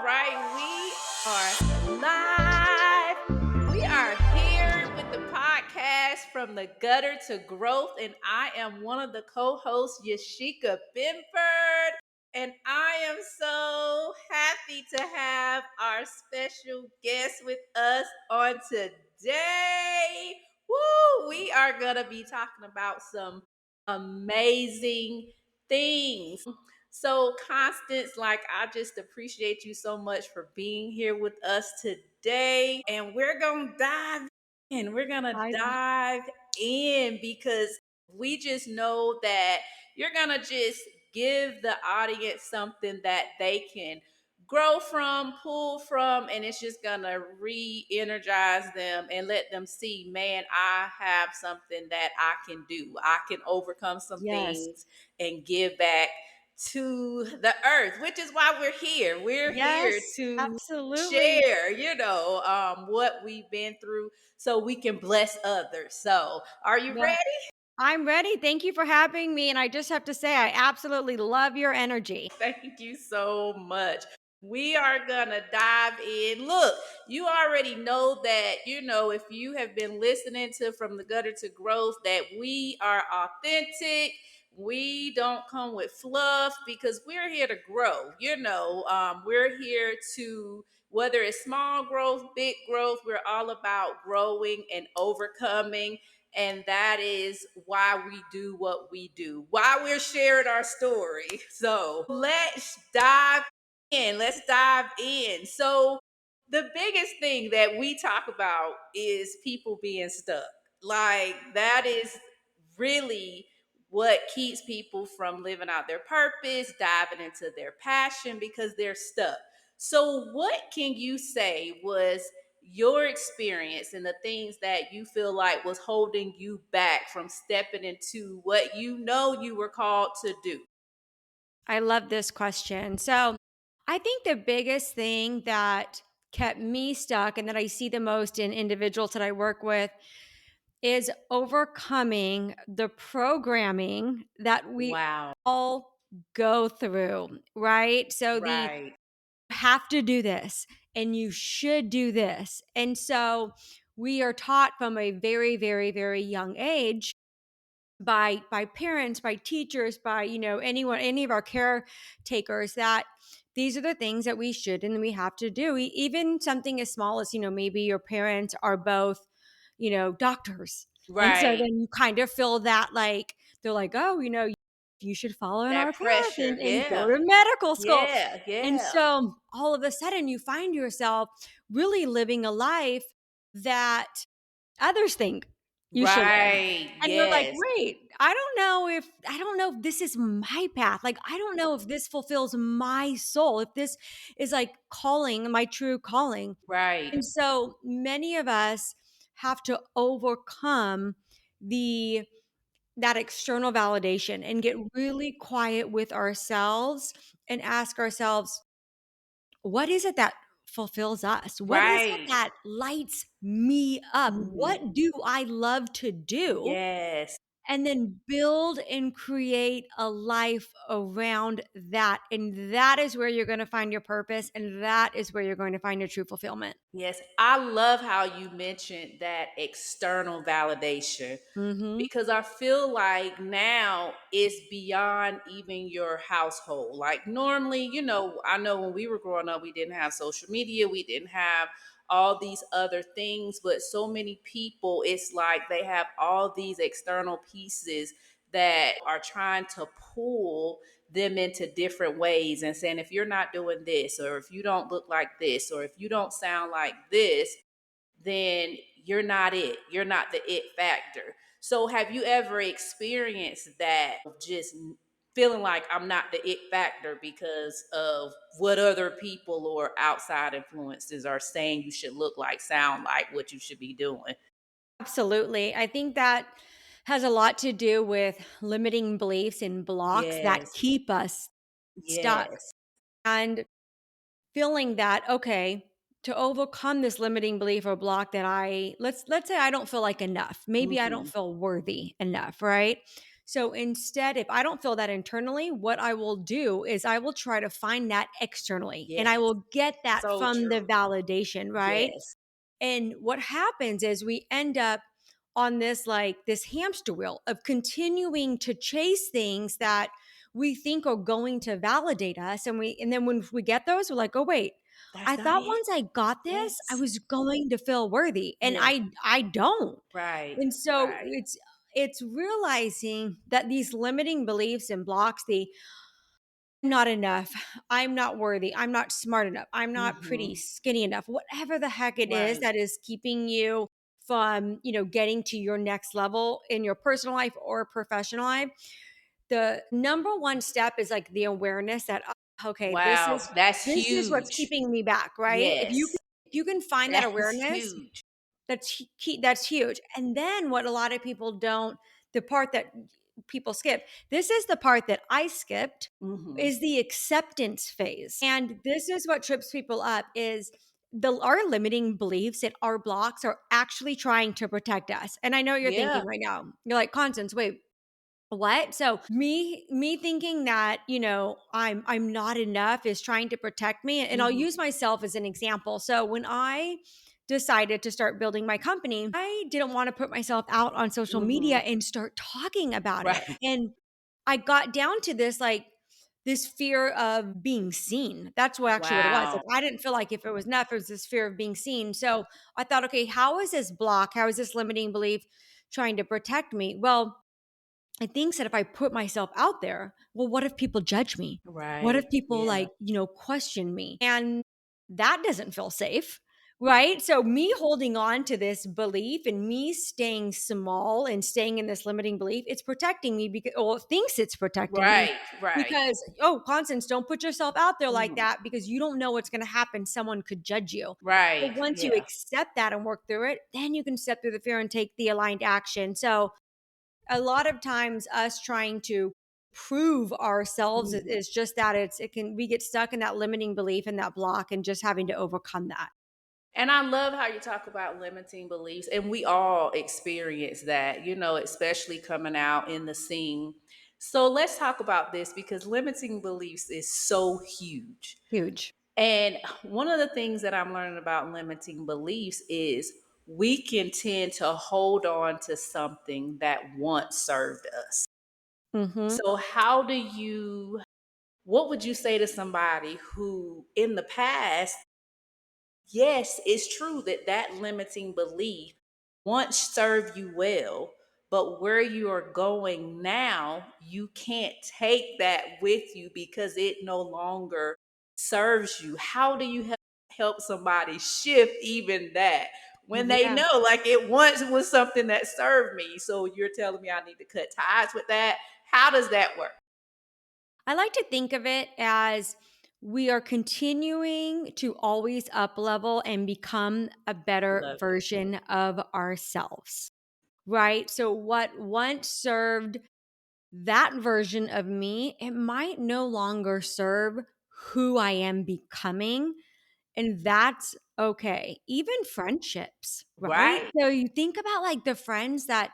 right, we are live. We are here with the podcast From the Gutter to Growth, and I am one of the co-hosts, Yasheika Benford. And I am so happy to have our special guest with us on today. Woo! We are gonna be talking about some amazing things. So, Constance, I just appreciate you so much for being here with us today. And we're going to dive in. We're going to I dive in because we just know that you're going to just give the audience something that they can grow from, pull from, and it's just going to re energize them and let them see, man, I have something that I can do. I can overcome some yes. things and give back to the earth, which is why we're here. We're here Yes, to absolutely. share, what we've been through so we can bless others. So, are you Yeah. ready? I'm ready. Thank you for having me, and I just have to say I absolutely love your energy. Thank you so much. We are going to dive in. Look, you already know that, if you have been listening to From the Gutter to Growth, that we are authentic. We don't come with fluff because we're here to grow. We're here to, whether it's small growth, big growth, we're all about growing and overcoming. And that is why we do what we do, why we're sharing our story. So let's dive in. Let's dive in. So, the biggest thing that we talk about is people being stuck. Like, that is really what keeps people from living out their purpose, diving into their passion because they're stuck. So, what can you say was your experience and the things that you feel like was holding you back from stepping into what you know you were called to do? I love this question. So, I think the biggest thing that kept me stuck and that I see the most in individuals that I work with is overcoming the programming that we Wow. all go through, right? So, the Right. have to do this and you should do this. And so we are taught from a very, very, very young age by parents, by teachers, by anyone, any of our caretakers, that these are the things that we should and we have to do. Even something as small as maybe your parents are both doctors, and so Right. then you kind of feel that, like, they're like, oh, you should follow in our That path pressure. and go Yeah. to medical school. Yeah. And Yeah. so all of a sudden you find yourself really living a life that others think you should live. Right. And you're like, Yes. "Wait, I don't know if this is my path. Like, I don't know if this fulfills my soul, if this is, like, calling, my true calling." Right. And so many of us have to overcome the that external validation and get really quiet with ourselves and ask ourselves, what is it that fulfills us? What is it Right. that lights me up? Mhm. What do I love to do? Yes. And then build and create a life around that. And that is where you're going to find your purpose. And that is where you're going to find your true fulfillment. Yes. I love how you mentioned that external validation Hmm. because I feel like now it's beyond even your household. Like, normally, I know when we were growing up, we didn't have social media, we didn't have all these other things, but so many people, it's like they have all these external pieces that are trying to pull them into different ways and saying, if you're not doing this, or if you don't look like this, or if you don't sound like this, then you're not it. You're not the it factor. So, have you ever experienced that, just feeling like I'm not the it factor because of what other people or outside influences are saying you should look like, sound like, what you should be doing? Absolutely. I think that has a lot to do with limiting beliefs and blocks that Yes. keep us stuck. Yes. And feeling that, okay, to overcome this limiting belief or block, that let's say I don't feel like enough. Maybe I don't Hmm. feel worthy enough, right? So instead, if I don't feel that internally, what I will do is I will try to find that externally and I Yes. will get that So from the true. validation, right? Yes. And what happens is we end up on this like this hamster wheel of continuing to chase things that we think are going to validate us, and then when we get those we're like, "Oh wait, I That's not thought it. once I got this I Yes. was going to feel worthy and Yes. I don't." Right. And so Right. it's realizing that these limiting beliefs and blocks, the not enough, I'm not worthy, I'm not smart enough, I'm not pretty, Mhm. skinny enough, whatever the heck it is Right. that is keeping you from, getting to your next level in your personal life or professional life. The number one step is like the awareness that, okay, this Wow. is That's this is what's huge. keeping me back, right? Yes. If you can find that That's awareness, huge. key, that's huge. And then what a lot of people don't, the part that people skip, this is the part that I skipped, Mhm. is the acceptance phase. And this is what trips people up is the our limiting beliefs and our blocks are actually trying to protect us. And I know you're Yeah. thinking right now, you're like, Constance, wait, what? So me thinking that, I'm not enough is trying to protect me. And I'll Mhm. use myself as an example. So when I decided to start building my company, I didn't want to put myself out on social media Mhm. and start talking about it. Right. And I got down to this like this fear of being seen. That's what actually what it was. Wow. Like I didn't feel like if it was enough, it was this fear of being seen. So I thought, okay, how is this block? How is this limiting belief trying to protect me? Well, I think that if I put myself out there, well, what if people judge me? What Right. if people Yeah. like, question me? And that doesn't feel safe. Right. So, me holding on to this belief and me staying small and staying in this limiting belief, it's protecting me because, well, it thinks it's protecting me Right. Right. because, oh, Constance, don't put yourself out there like Mhm. that because you don't know what's going to happen. Someone could judge you. But Right. once you Yeah. accept that and work through it, then you can step through the fear and take the aligned action. So, a lot of times us trying to prove ourselves Mhm. is just that it can we get stuck in that limiting belief and that block and just having to overcome that. And I love how you talk about limiting beliefs, and we all experience that, especially coming out in the scene. So let's talk about this because limiting beliefs is so huge. Huge. And one of the things that I'm learning about limiting beliefs is we can tend to hold on to something that once served us. Mhm. So, what would you say to somebody who in the past, yes, it's true that that limiting belief once served you well, but where you are going now, you can't take that with you because it no longer serves you. How do you help somebody shift even that when they Yeah. know, like, it once was something that served me? So you're telling me I need to cut ties with that? How does that work? I like to think of it as we are continuing to always up level and become a better Love it. version of ourselves. Right? So what once served that version of me, it might no longer serve who I am becoming. And that's okay. Even friendships, right? Right. So you think about like the friends that,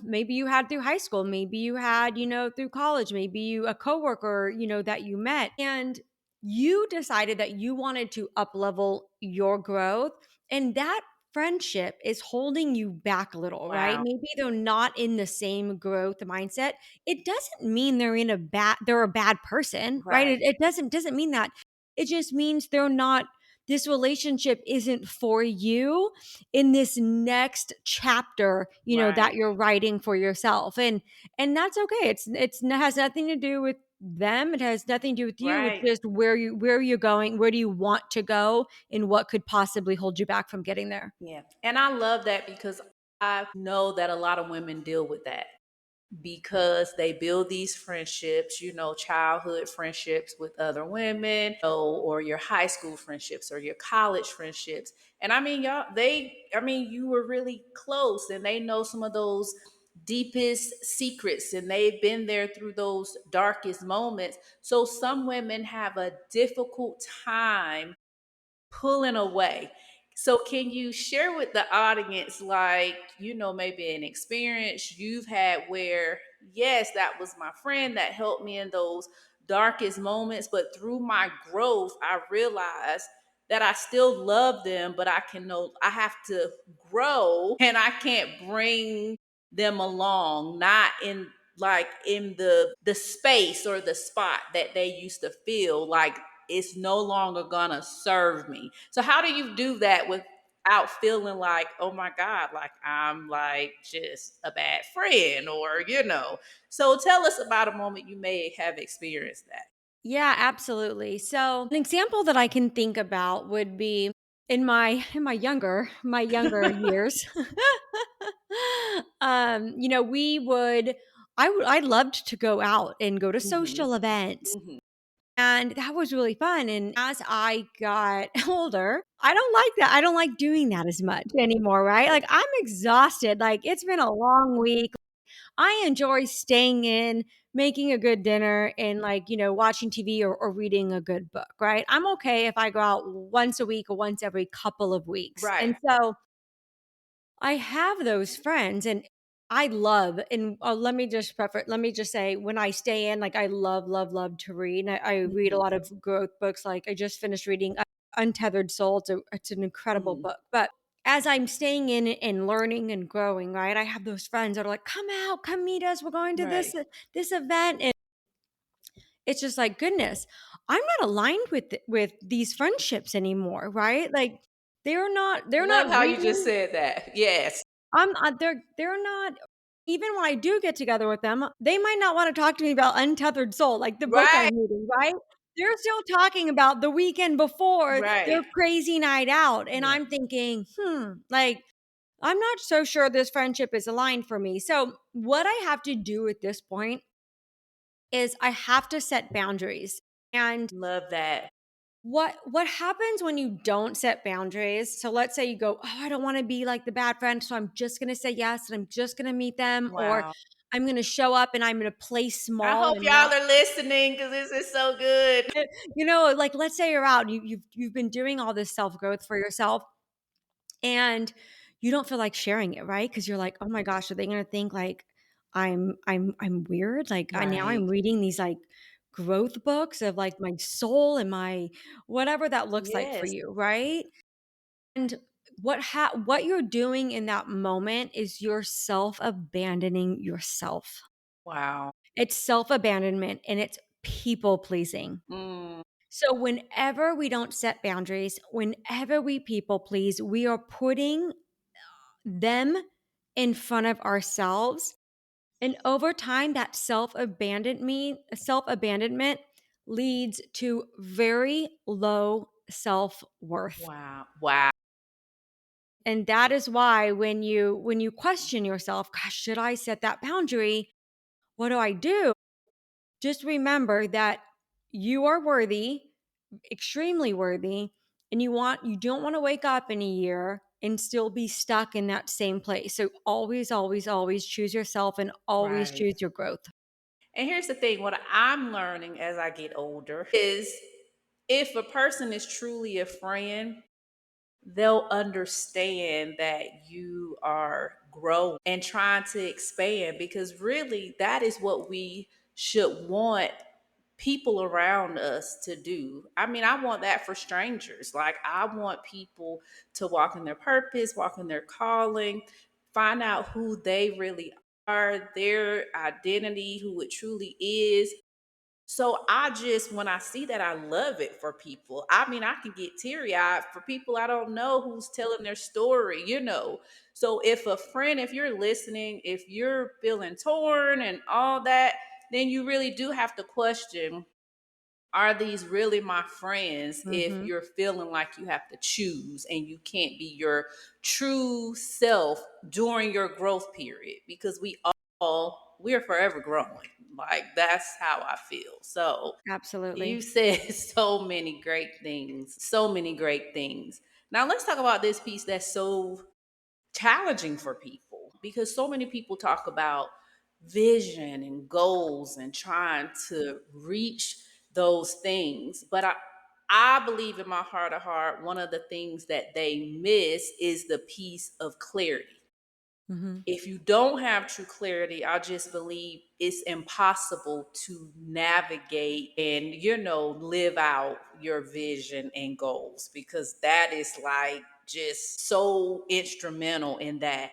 maybe you had through high school, maybe you had, through college, maybe you a coworker, that you met and you decided that you wanted to up level your growth and that friendship is holding you back a little, right? Wow. Maybe they're not in the same growth mindset. It doesn't mean they're a bad person, right? Right. It doesn't mean that. It just means they're not this relationship isn't for you in this next chapter, that Right. you're writing for yourself. And that's okay. Has nothing to do with them. It has nothing to do with you. It's Right. just where you're going, where do you want to go, and what could possibly hold you back from getting there. Yeah. And I love that because I know that a lot of women deal with that because they build these friendships, childhood friendships with other women, or your high school friendships or your college friendships. And I mean, you were really close and they know some of those deepest secrets and they've been there through those darkest moments. So some women have a difficult time pulling away. So, can you share with the audience, like, maybe an experience you've had where, Yes, that was my friend that helped me in those darkest moments. But through my growth, I realized that I still love them, but I have to grow and I can't bring them along, not in like in the space or the spot that they used to feel like it's no longer gonna serve me. So how do you do that without feeling like, oh my God, like I'm like just a bad friend, or so tell us about a moment you may have experienced that. Yeah, absolutely. So, an example that I can think about would be in my younger years. We would I loved to go out and go to Hmm. social events. Hmm. And that was really fun. And as I got older, I don't like that. I don't like doing that as much anymore, right? Yeah. Like I'm exhausted. Like it's been a long week. I enjoy staying in, making a good dinner, and watching TV or reading a good book, right? I'm okay if I go out once a week or once every couple of weeks. Right. And so I have those friends and I love, and let me just say, when I stay in, like I love, love, love to read. And I read a Hmm. lot of growth books. Like I just finished reading Untethered Soul. It's an incredible Hmm. book. But as I'm staying in and learning and growing, right, I have those friends that are like, come out, come meet us. We're going to Right. this event. And it's just like, goodness, I'm not aligned with these friendships anymore, right? Like they're Love not how you just reading. said that. Yes. They're not, even when I do get together with them, they might not wanna talk to me about Untethered Soul, like the book Right. I'm reading, right? They're still talking about the weekend before Right. their crazy night out, and Yeah. I'm thinking, like, I'm not so sure this friendship is aligned for me. So, what I have to do at this point is I have to set boundaries. And Love that. what happens when you don't set boundaries? So let's say you go, "Oh, I don't wanna be like the bad friend, so I'm just gonna say yes, and I'm just gonna meet them," or Wow. "I'm gonna show up and I'm gonna play I small hope and y'all not." are listening because this is so good. Like, let's say you're out, you've been doing all this self-growth for yourself, and you don't feel like sharing it, right? Because 'Cause you're like, "Oh my gosh, are they gonna think, like, I'm weird? Like, I'm Right. reading these, like, growth books of, like, my soul and my" whatever that looks like for Yes. you, right? And what you're doing in that moment is you're self-abandoning yourself. Wow. It's self-abandonment and it's people pleasing. Mm. So whenever we don't set boundaries, whenever we people please, we are putting them in front of ourselves. And over time, that self-abandonment leads to very low self-worth. Wow. Wow. And that is why when you question yourself, gosh, should I set that boundary? What do I do? Just remember that you are worthy, extremely worthy, and you don't want to wake up in a year and still be stuck in that same place. So always, always, always choose yourself and always Right. choose your growth. And here's the thing, what I'm learning as I get older is if a person is truly a friend, they'll understand that you are growing and trying to expand, because really that is what we should want people around us to do. I mean, I want that for strangers. Like, I want people to walk in their purpose, walk in their calling, find out who they really are, their identity, who it truly is. So when I see that, I love it for people. I mean, I can get teary eyed for people I don't know who's telling their story. So if you're listening, if you're feeling torn and all that, then you really do have to question, are these really my friends, if Mhm. you're feeling like you have to choose and you can't be your true self during your growth period, because we're forever growing. Like, that's how I feel. So you Absolutely. said so many great things. Now let's talk about this piece that's so challenging for people, because so many people talk about vision and goals and trying to reach those things. But I believe in my heart of heart, one of the things that they miss is the piece of clarity. Mhm. If you don't have true clarity, I just believe it's impossible to navigate and, live out your vision and goals, because that is like just so instrumental in that.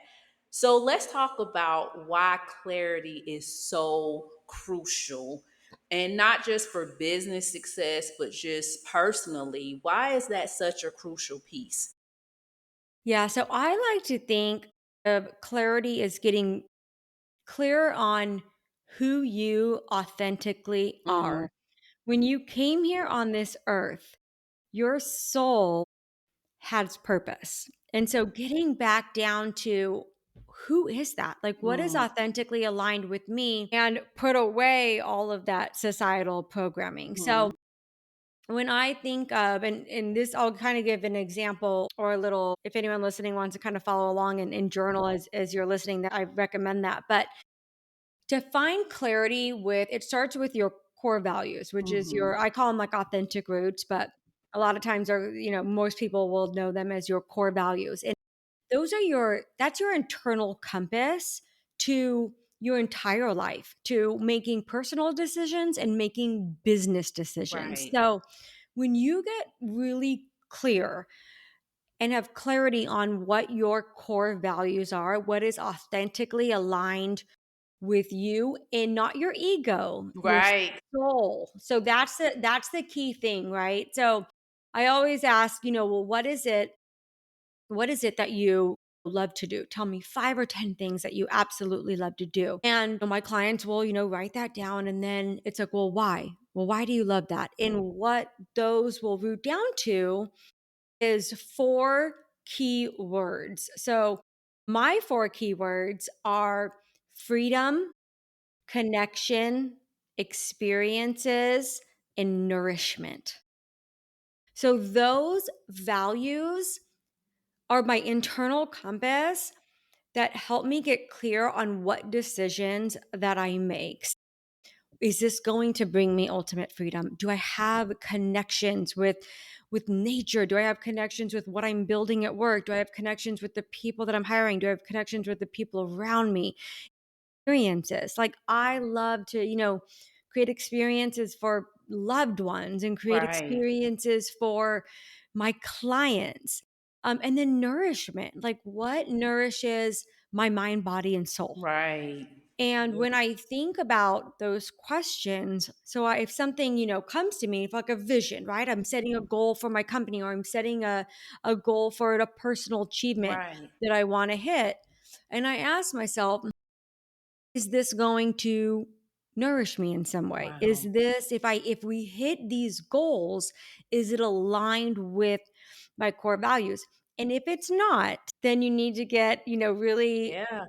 So let's talk about why clarity is so crucial, and not just for business success, but just personally. Why is that such a crucial piece? Yeah, so I like to think of clarity as getting clear on who you authentically Hmm. are. When you came here on this earth, your soul has purpose. And so getting back down to who is that? Like, what is authentically aligned with me, and put away all of that societal programming. So Hmm. when I think of, and this, I'll kind of give an example or a little, if anyone listening wants to kind of follow along and journal as you're listening, that I recommend that. But to find clarity with, it starts with your core values, which is Hmm. your, I call them like authentic roots, but a lot of times are, most people will know them as your core values. And those are that's your internal compass to your entire life, to making personal decisions and making business decisions. Right. So when you get really clear and have clarity on what your core values are, what is authentically aligned with you and not your ego, your Right. soul. So that's the key thing, right? So I always ask, well, what is it that you love to do? Tell me 5 or 10 things that you absolutely love to do. And my clients will, write that down, and then it's like, well, why? Well, why do you love that? And what those will root down to is 4 key words. So my 4 keywords are freedom, connection, experiences, and nourishment. So those values are my internal compass that help me get clear on what decisions that I make. Is this going to bring me ultimate freedom? Do I have connections with nature? Do I have connections with what I'm building at work? Do I have connections with the people that I'm hiring? Do I have connections with the people around me? Experiences. Like, I love to, create experiences for loved ones and create Right. experiences for my clients. And then nourishment, like what nourishes my mind, body, and soul. Right. And Yeah. when I think about those questions, so if something, comes to me, if like a vision, right? I'm setting a goal for my company, or I'm setting a goal for a personal achievement Right. that I want to hit. And I ask myself, is this going to nourish me in some way? Is Wow. this, if we hit these goals, is it aligned with my core values? And if it's not, then you need to get, really, Yeah.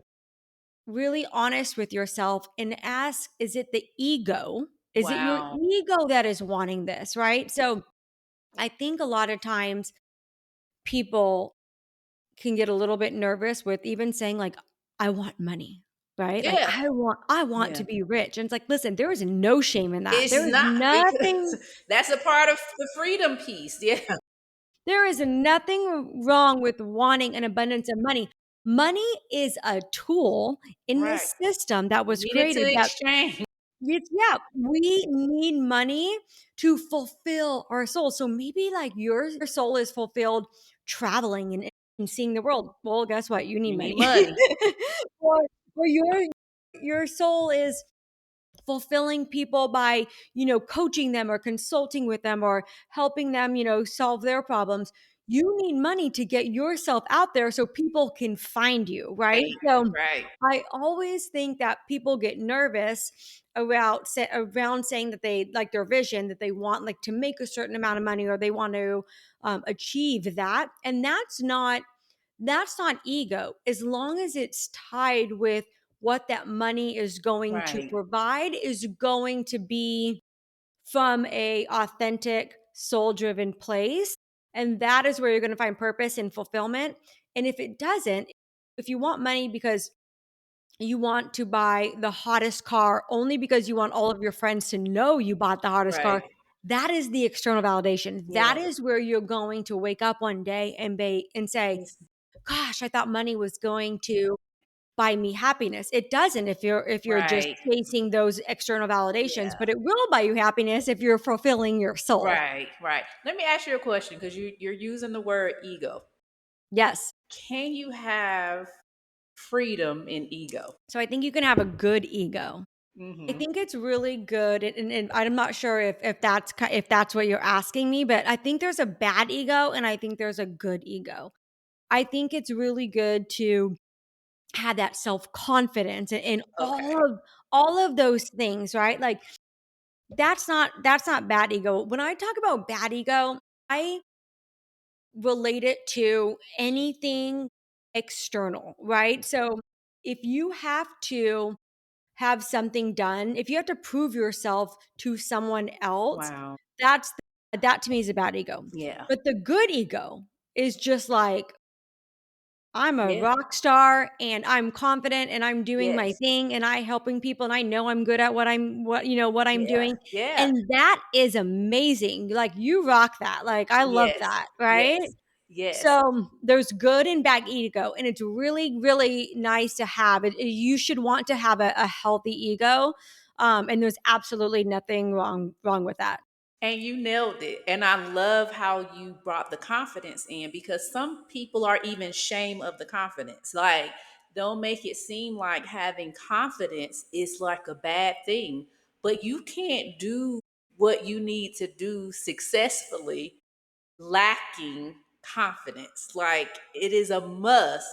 really honest with yourself and ask, is it the ego? Is it your Wow. ego that is wanting this, right? So I think a lot of times people can get a little bit nervous with even saying like, I want money, right? Like, Yeah. I want Yeah. to be rich. And it's like, listen, there is no shame in that. It's There is not, because nothing that's a part of the freedom piece. Yeah. there is nothing wrong with wanting an abundance of money. Money is a tool in Right. this system that was Needed to created that exchange. yeah, we need money to fulfill our soul. So maybe like your soul is fulfilled traveling and seeing the world. Well, guess what? You need You need money. money. or or your soul is fulfilling people by, coaching them or consulting with them or helping them, solve their problems. You need money to get yourself out there so people can find you, right? Right. So Right. I always think that people get nervous around saying that they like their vision, that they want like to make a certain amount of money, or they want to achieve that. And that's not ego, as long as it's tied with what that money is going to Right. provide, is going to be from a authentic soul driven place. And that is where you're going to find purpose and fulfillment. And if it doesn't, if you want money because you want to buy the hottest car only because you want all of your friends to know you bought the hottest car, Right. that is the external validation. That Yeah. is where you're going to wake up one day and say, It's gosh, I thought money was going to buy me happiness. It doesn't if you're just Right. chasing those external validations, Yeah. but it will buy you happiness if you're fulfilling your soul. Right. Right. Let me ask you a question because you're using the word ego. Yes. Can you have freedom in ego? So I think you can have a good ego. I Mm-hmm. think it's really good, and I'm not sure if that's what you're asking me, but I think there's a bad ego and I think there's a good ego. I think it's really good to have that self-confidence and Okay. all of those things, right? Like that's not bad ego. When I talk about bad ego, I relate it to anything external, right? So if you have to have something done, if you have to prove yourself to someone else, Wow. that's that to me is a bad ego. Yeah. But the good ego is just like I'm a Yeah. rock star and I'm confident and I'm doing my Yes. thing and I helping people and I know I'm good at what I'm Yeah. doing. Yeah. And that is amazing. Like you rock that. Like I love Yes. that, right? Yes. Yes. So there's good and bad ego, and it's really, really nice to have it. You should want to have a healthy ego, and there's absolutely nothing wrong with that. And you nailed it. And I love how you brought the confidence in because some people are even shame of the confidence. Like, don't make it seem like having confidence is like a bad thing, but you can't do what you need to do successfully lacking confidence. Like it is a must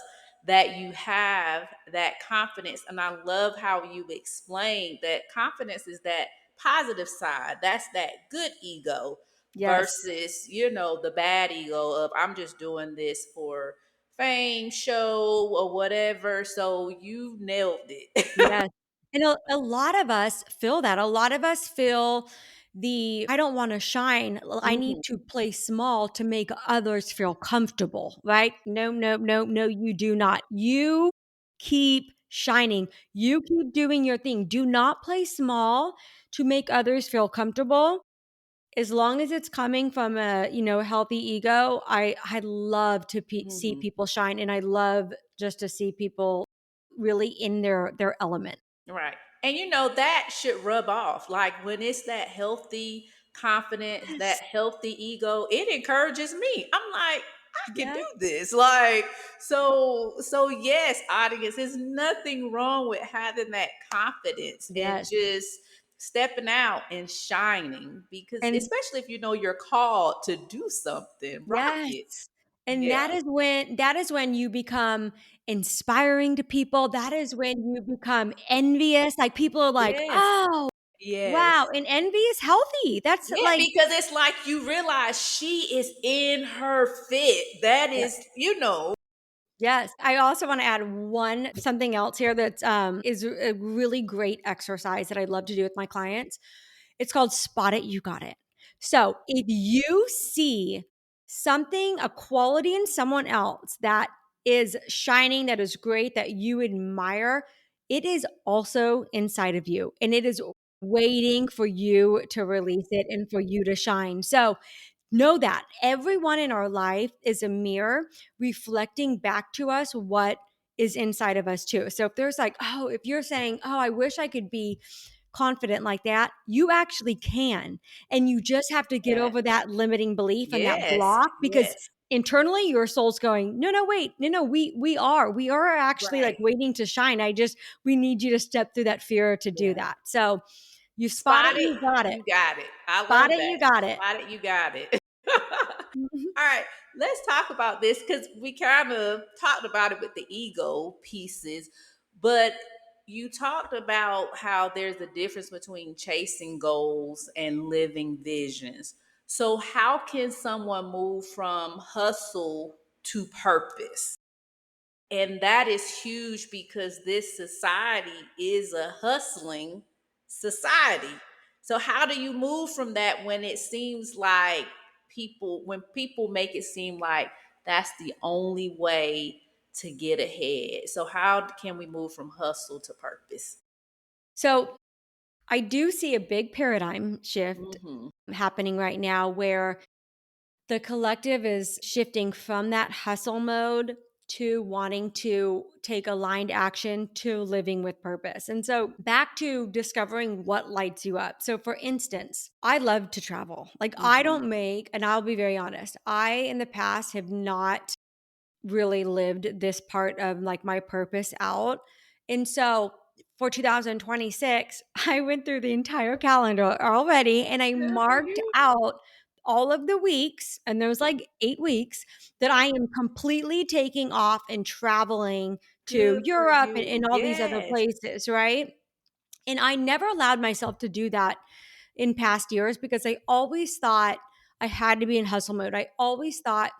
that you have that confidence. And I love how you explained that confidence is that positive side. That's that good ego Yes. versus, the bad ego of I'm just doing this for fame, show, or whatever. So you nailed it. Yes. And a lot of us feel that. A lot of us feel I don't want to shine. I need Mhm, to play small to make others feel comfortable, right? No, no, no, no, you do not. You keep shining. You keep doing your thing. Do not play small to make others feel comfortable. As long as it's coming from a healthy ego, I love to see mhm. people shine and I love just to see people really in their element. Right. And that should rub off. Like when it's that healthy confidence, that Yes. healthy ego, it encourages me. I'm like, I can do Yes. this. Like, so yes, audience, there's nothing wrong with having that confidence and Yes. just stepping out and shining because And especially if you know you're called to do something, rock yes. it. And Yeah. that is when you become inspiring to people. That is when you become envious. Like people are like, Yes. "Oh, Yes. wow." And envy is healthy. That's Yeah, like because it's like you realize she is in her fit. That yeah. is. Yes. I also want to add one something else here that is a really great exercise that I love to do with my clients. It's called Spot It, You Got It. So if you see something, a quality in someone else that is shining, that is great, that you admire, it is also inside of you and it is waiting for you to release it and for you to shine. So know that everyone in our life is a mirror reflecting back to us what is inside of us too. So if there's like, oh, if you're saying, oh, I wish I could be confident like that, you actually can. And you just have to get Yes. over that limiting belief and that Yes. block because Yes. internally your soul's going, no, no, wait, no, no, we are actually like Right. waiting to shine. We need you to step through that fear to do Yeah. that. So you spot it, Spot it, you got it. you got it. I Spot love it, that. you got it. Spot it, you got it. Mhm. All right, let's talk about this because we kind of talked about it with the ego pieces, but you talked about how there's a difference between chasing goals and living visions. So, how can someone move from hustle to purpose? And that is huge because this society is a hustling society. So how do you move from that when it seems like when people make it seem like that's the only way to get ahead? So how can we move from hustle to purpose? So I do see a big paradigm shift Hmm. happening right now where the collective is shifting from that hustle mode to wanting to take aligned action to living with purpose. And so back to discovering what lights you up. So for instance, I love to travel. Like I Mhm. don't make, and I'll be very honest, I in the past have not really lived this part of like my purpose out. And so for 2026, I went through the entire calendar already and I Good for marked you. out all of the weeks, and there was like 8 weeks that I am completely taking off and traveling to Good for Europe and you. all these other Yes. places, right? And I never allowed myself to do that in past years because I always thought I had to be in hustle mode. I always thought,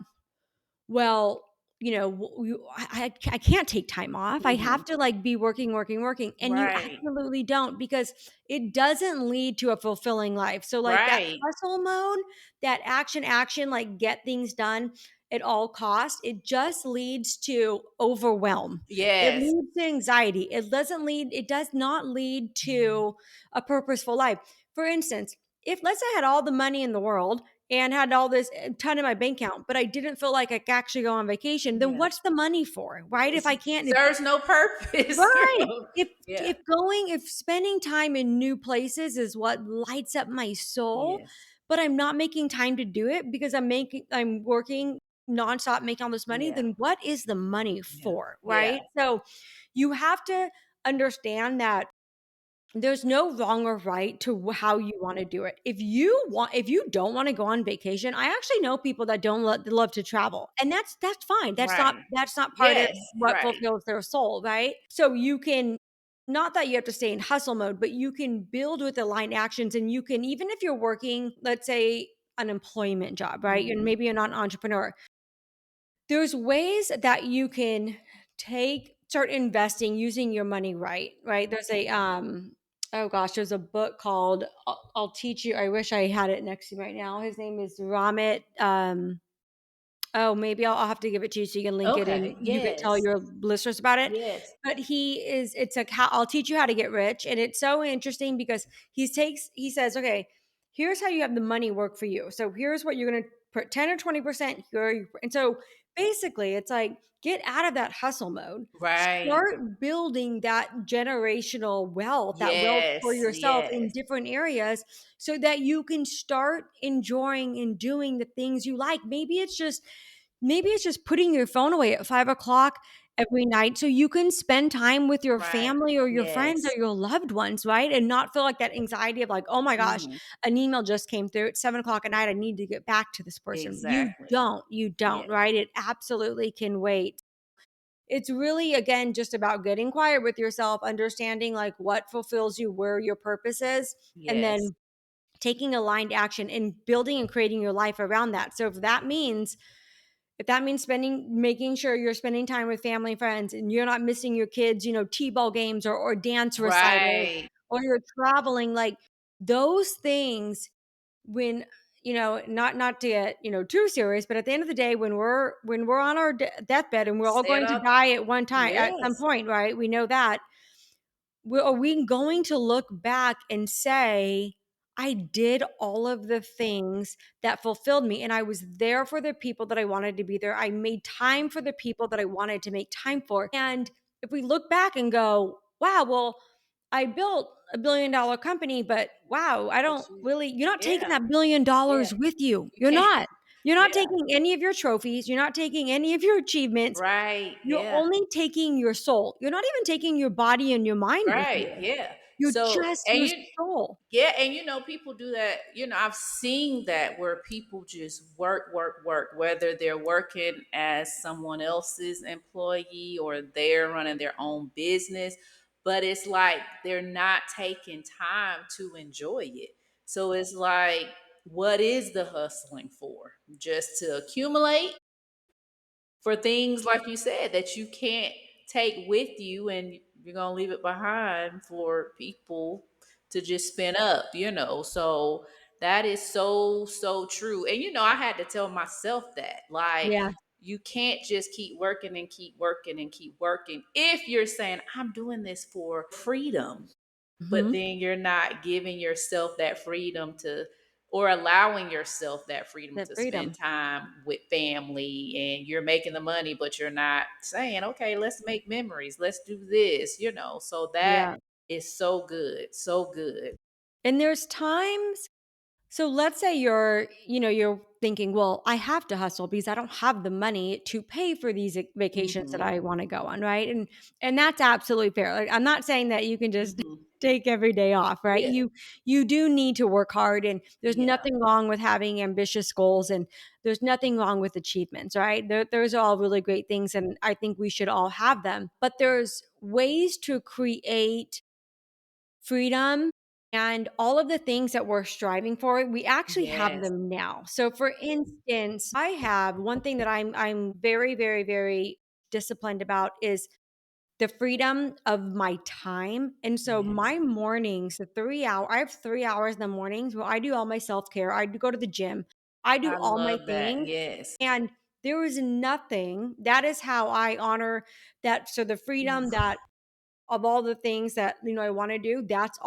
well, I can't take time off. I Mhm. have to like be working, working, working. And you Right. absolutely don't because it doesn't lead to a fulfilling life. So, like that Right. hustle mode, that action, like get things done at all costs, it just leads to overwhelm. It Yes. leads to anxiety. It does not lead to a purposeful life. For instance, if let's say I had all the money in the world and had all this ton in my bank account, but I didn't feel like I could actually go on vacation, then Yeah. what's the money for, right? If It I can't, if serves no purpose. right, Yeah. if spending time in new places is what lights up my soul, Yes. but I'm not making time to do it because I'm working nonstop making all this money, Yeah. then what is the money Yeah. for, Yeah. right? So you have to understand that there's no wrong or right to how you wanna do it. If you don't wanna go on vacation, I actually know people that don't love to travel, and that's fine. Right. That's not part of Yes. what Right. fulfills their soul, right? So you can not that you have to stay in hustle mode, but you can build with aligned actions, and you can even if you're working, let's say, an employment job, right? And Mhm. maybe you're not an entrepreneur. There's ways that you can start investing using your money right, right? There's a oh gosh, there's a book called I'll teach you. I wish I had it next to me right now. His name is Ramit oh, maybe I'll have to give it to you so you can link it and Okay. you could tell Yes. your listeners about it. Yes. But it's like how I'll teach you how to get rich. And it's so interesting because he says, okay, here's how you have the money work for you. So here's what you're going to put 10 or 20% here. And so basically it's like get out of that hustle mode, Right. start building that generational wealth, that wealth for Yes. yourself in Yes. different areas so that you can start enjoying and doing the things you like. Maybe it's just putting your phone away at 5 o'clock every night so you can spend time with your Right. family or your friends or Yes. your loved ones, right? And not feel like that anxiety of like, oh my gosh, Mhm. an email just came through at 7 o'clock at night. I need to get back to this person. Exactly. You don't, Yes. right? It absolutely can wait. It's really, again, just about getting quiet with yourself, understanding like what fulfills you, where your purpose is, and Yes. then taking aligned action and building and creating your life around that. So if that means making sure you're spending time with family and friends and you're not missing your kids, T-ball games or dance recitals, Right. or you're traveling, like those things when, not to get, too serious, but at the end of the day, when we're on our deathbed and we're all Set going to up. die at one time, at some Yes. point, right? We know that are we going to look back and say, I did all of the things that fulfilled me, and I was there for the people that I wanted to be there. I made time for the people that I wanted to make time for. And if we look back and go, wow, well, I built $1 billion company, but wow, I But don't you, really, you're not taking yeah. that $1 billion Yeah. with you. You You're can't. not. You're not Yeah. taking any of your trophies. You're not taking any of your achievements. Right. You're Yeah. only taking your soul. You're not even taking your body and your mind with Right. you. Yeah. You're So, just and your you, soul. yeah, and people do that. I've seen that where people just work, work, work, whether they're working as someone else's employee or they're running their own business, but it's like they're not taking time to enjoy it. So it's like, what is the hustling for? Just to accumulate for things like you said that you can't take with you and you're gonna leave it behind for people to just spin up, so that is so so true. And I had to tell myself that, like, Yeah. you can't just keep working and keep working and keep working if you're saying I'm doing this for freedom, but Mhm. then you're not giving yourself that freedom to or allowing yourself that freedom The to spend freedom. time with family, and you're making the money, but you're not saying, okay, let's make memories, let's do this, so that Yeah. is so good, so good. And there's times, so let's say you're thinking, well, I have to hustle because I don't have the money to pay for these vacations that Hmm. I want to go on, right? And that's absolutely fair. Like, I'm not saying that you can just Hmm. take every day off, right? Yeah. You do need to work hard, and there's Yeah. nothing wrong with having ambitious goals, and there's nothing wrong with achievements, right? Those are all really great things, and I think we should all have them. But there's ways to create freedom and all of the things that we're striving for, we actually have Yes. them now. So for instance, I have one thing that I'm very, very, very disciplined about is the freedom of my time. And so Yes. my mornings, the 3 hour, I have 3 hours in the mornings where I do all my self-care. I do go to the gym. I do I all my love that. things. Yes. And there is nothing that is how I honor that. So the freedom Yes. that of all the things that I want to do, that's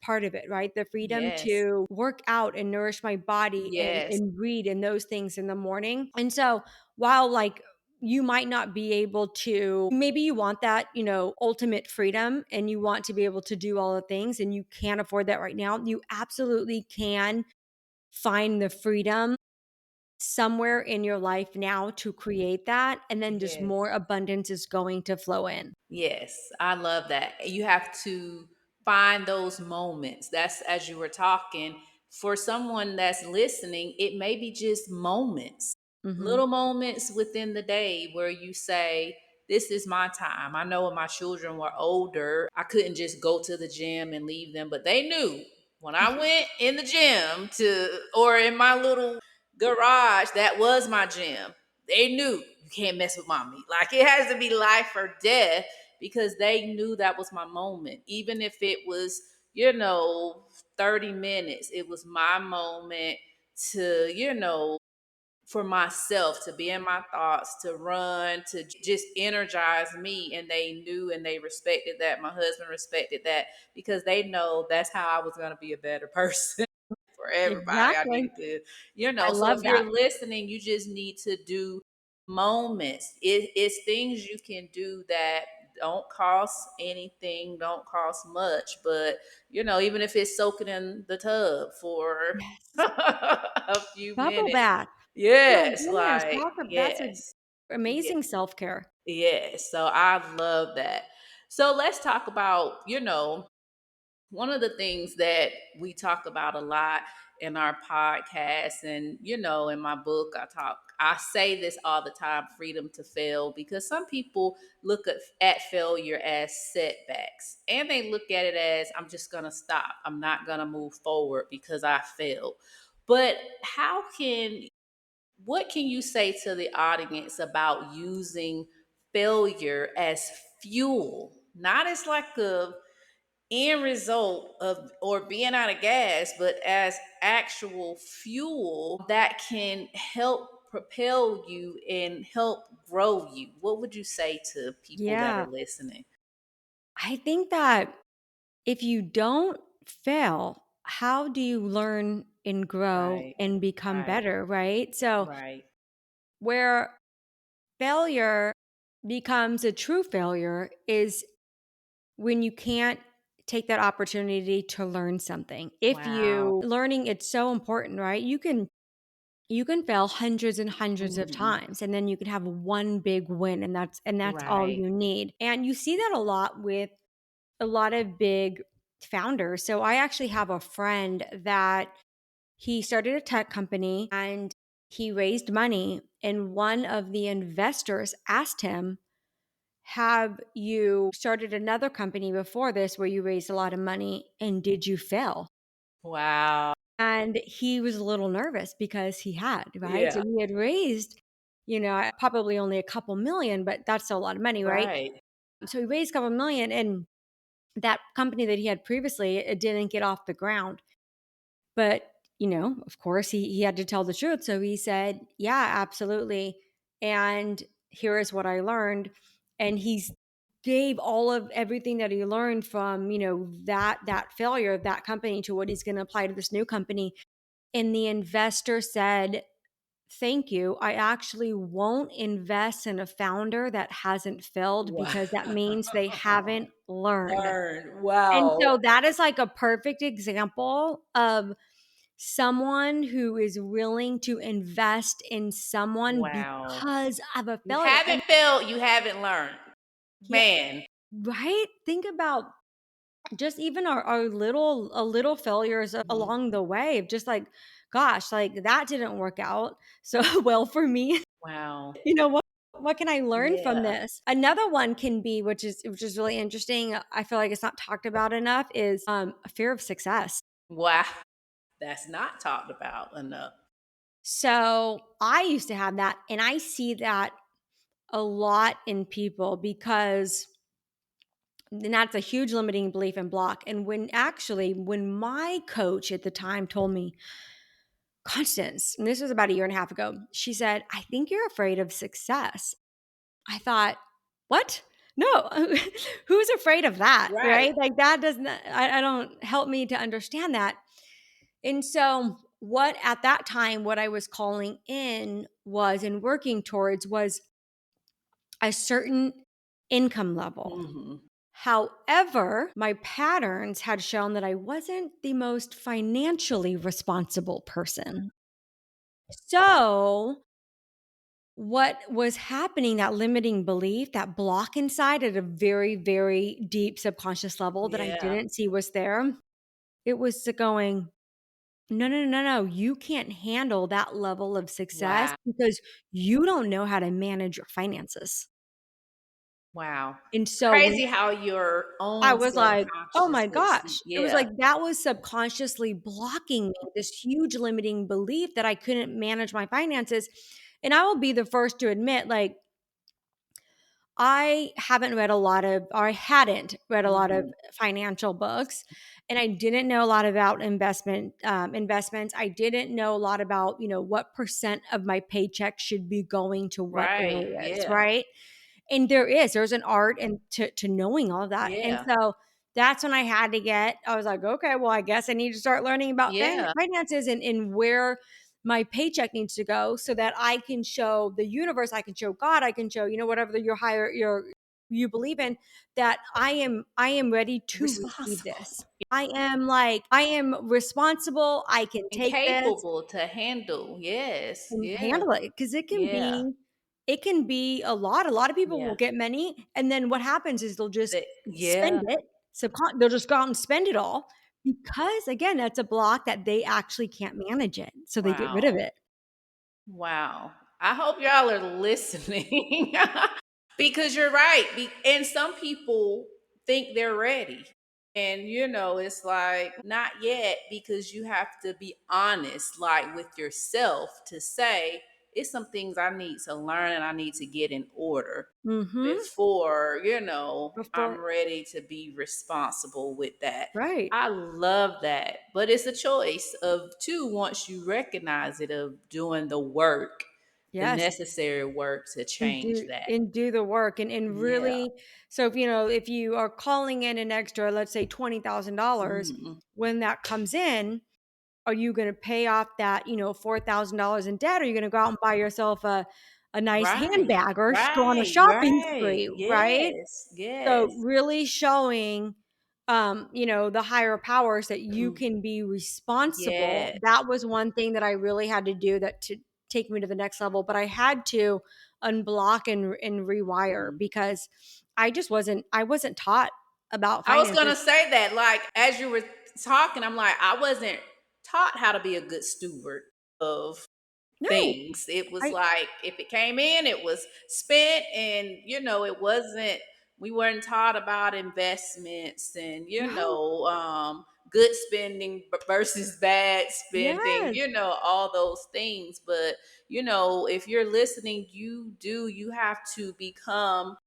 part of it, right? The freedom Yes. to work out and nourish my body Yes. and read and those things in the morning. And so while like you might not be able to, maybe you want that, ultimate freedom and you want to be able to do all the things and you can't afford that right now, you absolutely can find the freedom somewhere in your life now to create that, and then just Yes. more abundance is going to flow in. Yes, I love that. You have to find those moments. That's as you were talking. For someone that's listening, it may be just moments, Mhm. little moments within the day where you say, this is my time. I know when my children were older, I couldn't just go to the gym and leave them, but they knew when I went in the gym or in my little garage, that was my gym. They knew you can't mess with mommy. Like it has to be life or death because they knew that was my moment. Even if it was, 30 minutes, it was my moment to, for myself to be in my thoughts, to run, to just energize me. And they knew and they respected that. My husband respected that because they know that's how I was going to be a better person for everybody. I Exactly. needed to, I so love if that. you're listening, you just need to do moments. It's things you can do that don't cost anything, don't cost much, but even if it's soaking in the tub for Yes. a few Bubble minutes. bath. My Yes, goodness, like that's a yes. Yeah. amazing self-care. Yes. So I love that. So let's talk about, one of the things that we talk about a lot in our podcast, and in my book I say this all the time, freedom to fail, because some people look at failure as setbacks, and they look at it as, I'm just gonna stop, I'm not gonna move forward because I failed. But what can you say to the audience about using failure as fuel, not as like a end result of or being out of gas, but as actual fuel that can help propel you and help grow you? What would you say to people that Yeah. are listening? I think that if you don't fail, how do you learn and grow Right, and become right, better, right? So right. where failure becomes a true failure is when you can't take that opportunity to learn something. If Wow. you learning, it's so important, right? You can fail hundreds and hundreds of Hmm. times and then you can have one big win, and that's all Right. you need. And you see that a lot with a lot of big founders. So I actually have a friend that he started a tech company and he raised money, and one of the investors asked him, have you started another company before this where you raised a lot of money and did you fail? Wow. And he was a little nervous because he had, right? So Yeah. he had raised, probably only a couple million, but that's still a lot of money, right? Right. So he raised a couple million, and that company that he had previously, it didn't get off the ground. But, of course, he had to tell the truth. So he said, yeah, absolutely. And here is what I learned. And he's gave all of everything that he learned from, that failure of that company to what he's going to apply to this new company. And the investor said, thank you. I actually won't invest in a founder that hasn't failed Wow. because that means they haven't learned. Learn. And Wow. so that is like a perfect example of someone who is willing to invest in someone Wow. because of a You failure. And haven't failed, you haven't learned. yeah, Man. right? Think about just even our little a little failures Mhm. along the way of just like, gosh, like that didn't work out so well for me. Wow. You know what can I learn from Yeah. this? Another one can be, which is really interesting. I feel like it's not talked about enough is a fear of success. Wow. That's not talked about enough. So I used to have that, and I see that a lot in people because and that's a huge limiting belief and block. And when my coach at the time told me, Constance, and this was about a year and a half ago, she said, I think you're afraid of success. I thought, what? No, who's afraid of that? Right. Right? Like that doesn't, I don't help me to understand that. And so, what at that time, what I was calling in was and working towards was a certain income level. Mhm. However, my patterns had shown that I wasn't the most financially responsible person. So, what was happening, that limiting belief, that block inside at a very, very deep subconscious level that I Yeah. didn't see was there, it was going, no, no, no, no. You can't handle that level of success Wow. because you don't know how to manage your finances. Wow. And so when Crazy how your I own was like, "Oh subconscious my would see. gosh." It was Yeah. like that was subconsciously blocking me, this huge limiting belief that I couldn't manage my finances. And I will be the first to admit, like, I haven't read a lot of, or I hadn't read a lot of Mhm. financial books, and I didn't know a lot about investments. I didn't know a lot about, what percent of my paycheck should be going to what Right. areas, Yeah. right? And there's an art and to knowing all of that. And Yeah. so that's when I was like, okay, well, I guess I need to start learning about Yeah. finances and where my paycheck needs to go so that I can show the universe, I can show God, I can show, whatever you believe in, that I am ready to receive Responsible this. I am responsible. I can and take this capable to handle. Yes. and Yeah. handle it because Yeah. it can be a lot. A lot of people will Yeah. get many, and then what happens is they'll just spend Yeah. it. They'll just go out and spend it all because again, that's a block that they actually can't manage it, so they get rid of Wow. it. Wow. I hope y'all are listening because you're right. And some people think they're ready. And it's like not yet because you have to be honest, like with yourself, to say it's some things I need to learn and I need to get in order Mm-hmm. before, I'm Before ready to be responsible with that. right. I love that. But it's a choice of two once you recognize it of doing the work, the Yes. necessary work to And change do that. and do the work and Yeah. really so if you are calling in an extra, let's say $20,000, Mhm. when that comes in, are you gonna pay off that, $4,000 in debt? Or are you gonna go out and buy yourself a nice Right. handbag or go on a Right. shopping Right. spree, right? Yes. So Yes. really showing, the higher powers that you Mm. can be responsible. Yeah. That was one thing that I really had to do that to take me to the next level. But I had to unblock and rewire Mm. because I wasn't taught about I was gonna finances. say that, like, as you were talking, I'm like, I wasn't taught how to be a good steward of No, things. It was I like if it came in, it was spent, and it wasn't. We weren't taught about investments and no. good spending versus bad spending. Yes. All those things. But if you're listening, you have to become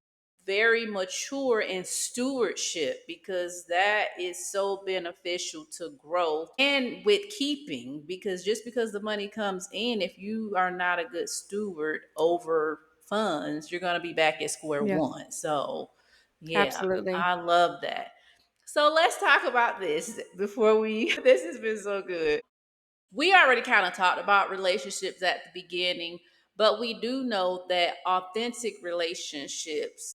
very mature in stewardship because that is so beneficial to growth and with keeping, because just because the money comes in, if you are not a good steward over funds, you're going to be back at square Yes, one. So yeah, absolutely. I love that. So let's talk about this before we this has been so good. We already kind of talked about relationships at the beginning, but we do know that authentic relationships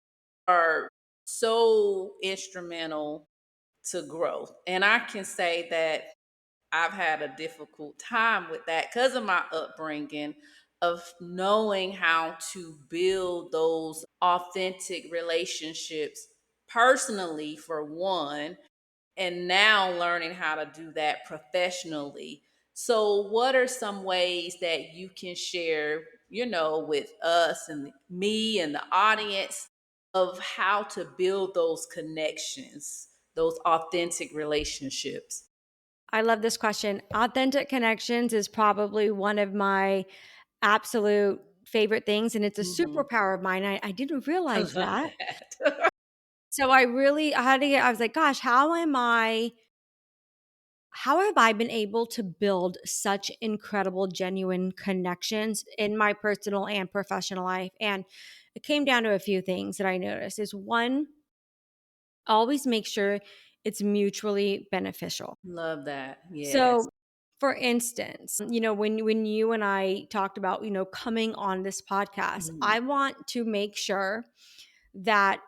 are so instrumental to growth. And I can say that I've had a difficult time with that because of my upbringing of knowing how to build those authentic relationships personally, for one, and now learning how to do that professionally. So, what are some ways that you can share, with us and me and the audience of how to build those connections, those authentic relationships? I love this question. Authentic connections is probably one of my absolute favorite things, and it's a Hmm. superpower of mine. I didn't I realize love that. that. So I had to get, I was like, gosh, how have I been able to build such incredible, genuine connections in my personal and professional life? And it came down to a few things that I noticed is one, always make sure it's mutually beneficial. Love that. Yes. So, for instance, when you and I talked about, coming on this podcast, Mhm. I want to make sure that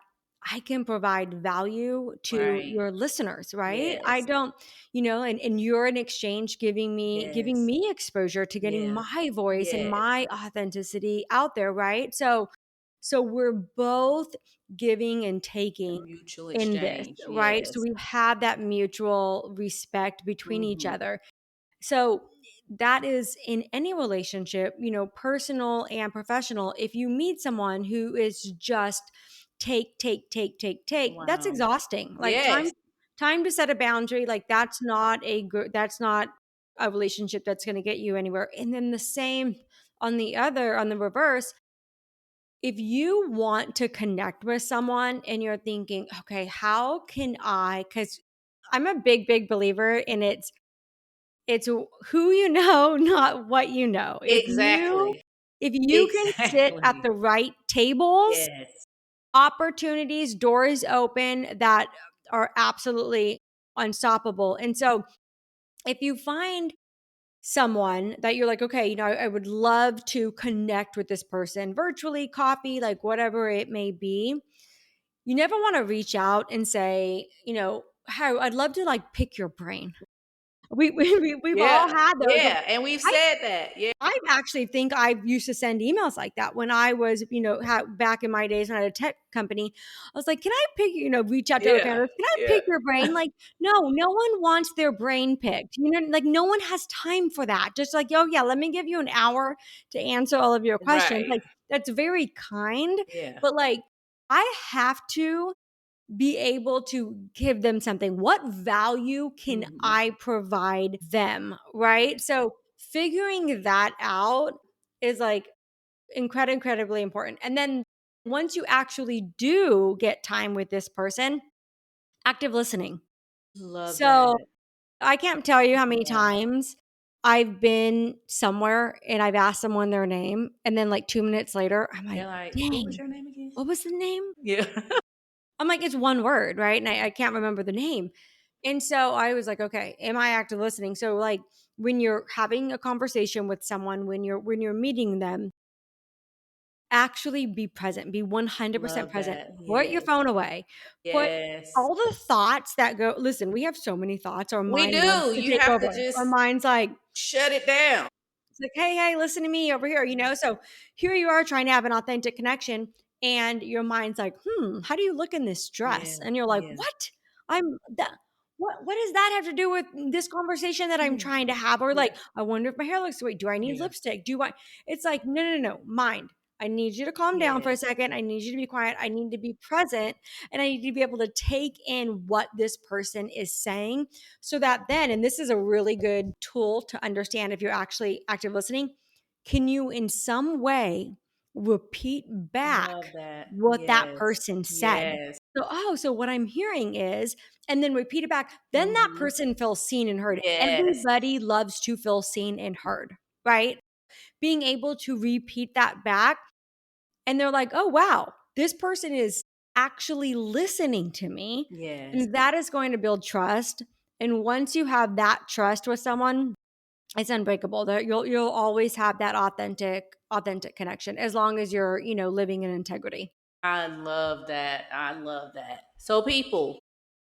I can provide value to Right. your listeners, right? I Yes. don't, and you're in exchange giving Yes. me exposure to getting Yeah. my voice and Yes. my authenticity out there, right? So we're both giving and A taking mutual in this, exchange. right? So Yes. we have that mutual respect between each Hmm. other. So that is in any relationship, personal and professional. If you meet someone who is just take, that's Wow. exhausting. Like Yes. time to set a boundary. Like that's not a relationship that's going to get you anywhere. And then the same on the reverse, if you want to connect with someone and you're thinking, okay, how can I? Because I'm a big believer in it's who you know, not what you know. Exactly. If you can sit at Exactly. the right tables, Yes. opportunities, doors open that are absolutely unstoppable. And so if you find someone that you're like, okay, I would love to connect with this person virtually, coffee, like whatever it may be, you never want to reach out and say, hey, I'd love to like pick your brain. We've all Yeah. had those. Yeah. And we've I said that. Yeah. I actually think I used to send emails like that when I was, back in my days when I had a tech company. I was like, "Can I pick?" Reach out to other Yeah. founders. Can I Yeah. pick your brain? Like, no one wants their brain picked. Like no one has time for that. Just like, oh yeah, let me give you an hour to answer all of your questions. Right. Like that's very kind, Yeah. but like I have to be able to give them something. What value can Hmm. I provide them? Right. So figuring that out is like incredibly important. And then once you actually do get time with this person, active listening. Love So that. I can't tell you how many Yeah. times I've been somewhere and I've asked someone their name. And then like 2 minutes later, I'm They're like, like, what was dang, your name again? what was the name? Yeah. I'm like, it's one word, right? And I can't remember the name. And so I was like, okay, am I active listening? So like when you're having a conversation with someone, when you're meeting them, actually be present, be 100% Love present. that. Put your Yes. phone away. Put Yes. all the thoughts that go, listen, we have so many thoughts. Our We mind wants do. to You take have to over. Our just mind's like, shut it down. it's like, hey, listen to me over here. So here you are trying to have an authentic connection, and your mind's like, how do you look in this Yeah. dress? And you're like, Yeah. what? I'm that. What does that have to do with this conversation that I'm Yeah. trying to have? Or Yeah. like, I wonder if my hair looks great. Do I need Yeah. lipstick? Do I? It's like, no. Mind. I need you to calm down for a Yes. second. I need you to be quiet. I need to be present, and I need to be able to take in what this person is saying so that then, and this is a really good tool to understand if you're actually active listening, can you in some way repeat Love back that. what that Yes. person said? Yes. So what I'm hearing is, and then repeat it back, then that Hmm. person feels seen and heard. Yes. Everybody loves to feel seen and heard, right? Being able to repeat that back and they're like, "Oh, wow, this person is actually listening to me." Yes. And that is going to build trust. And once you have that trust with someone, It's unbreakable. There you'll always have that authentic connection as long as you're, living in integrity. I love that. I love that. So, people,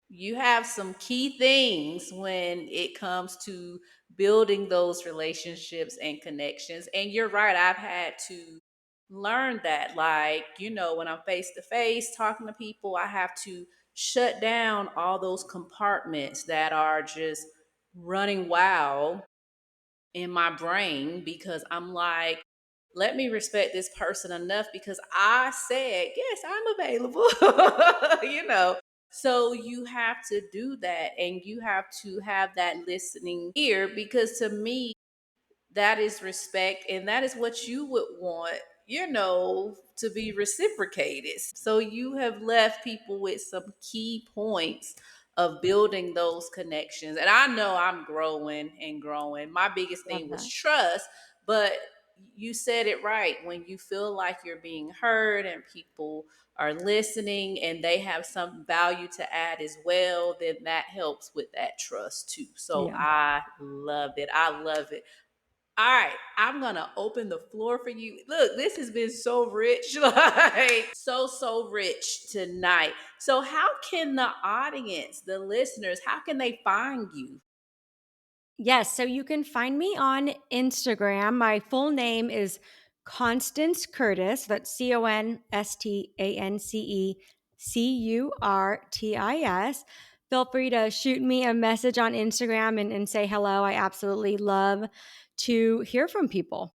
you have some key things when it comes to building those relationships and connections. And you're right, I've had to learn that. Like, when I'm face to face talking to people, I have to shut down all those compartments that are just running wild in my brain because I'm like, let me respect this person enough because I said, yes, I'm available, So you have to do that and you have to have that listening ear because to me, that is respect and that is what you would want to be reciprocated. So you have left people with some key points of building those connections, and I know I'm growing and growing. My biggest Love thing was that. trust, but you said it right. When you feel like you're being heard and people are listening and they have some value to add as well, then that helps with that trust too. So Yeah. I love it. I love it. All right, I'm gonna open the floor for you. Look, this has been so rich, like so rich tonight. So, how can the audience, the listeners, how can they find you? Yes, so you can find me on Instagram. My full name is Constance Curtis. That's ConstanceCurtis. Feel free to shoot me a message on Instagram and say hello. I absolutely love to hear from people.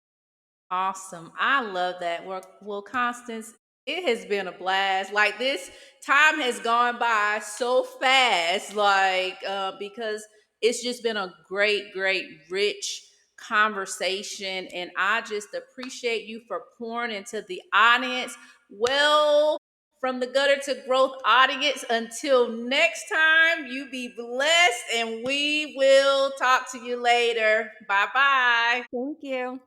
Awesome. I love that. Well, Constance, it has been a blast. Like this time has gone by so fast, because it's just been a great, rich conversation. And I just appreciate you for pouring into the audience. Well, from the gutter to growth audience, until next time, you be blessed and we will talk to you later. Bye bye. Thank you.